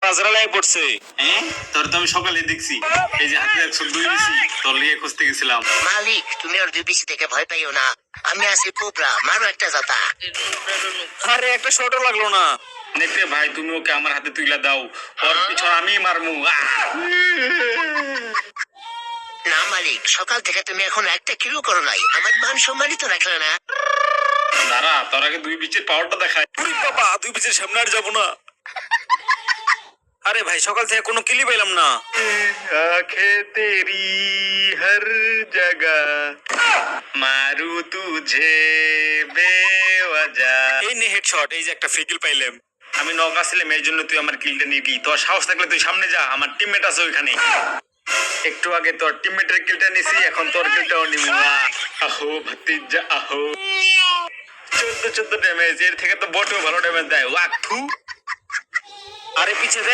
পাজরালাই পড়ছে। হ্যাঁ, তোর তো আমি সকালে দেখছি, এই যে হাতে 102 দিছি, তোর লিয়ে খুঁজতে গেছিলাম। মালিক, তুমি ওর বিবিসি থেকে ভয় পাইও না, আমি আছি কোবরা, মারো একটা জাতা। আরে একটা শটও লাগলো না। নেকড়ে ভাই, তুমি ওকে আমার হাতে তুইলা দাও, ওর পিছন আমি মারমু। না মালিক, সকাল থেকে তুমি এখন একটা কিলো করো নাই, আমার মান সম্মানিত রাখলে না। দাঁড়া, তোর আগে 2 বিচের পাওয়ারটা দেখায়। ওরে বাবা, 2 পিচের সামনে আর যাবো না। আরে ভাই, সকাল থেকে কোনো কিলি পেলাম না। आंखें तेरी हर जगह मारू तुझे बेवजह। এই নে হেডশট, এই যে একটা ফ্রি কিল পাইলাম। আমি নক আসলাম, এই জন্য তুই আমার কিলটা নিবি। তোর সাহস থাকলে তুই সামনে যা, আমার টিমমেট আছে ওইখানে। একটু আগে তোর টিমমেটের কিলটা নিছি, এখন তোর কিলটাও নিবি। আহো ভাতিজা আহো। 14 ড্যামেজ, এর থেকে তো বটও ভালো ড্যামেজ দেয়। ওয়াক থু। আরে পিছে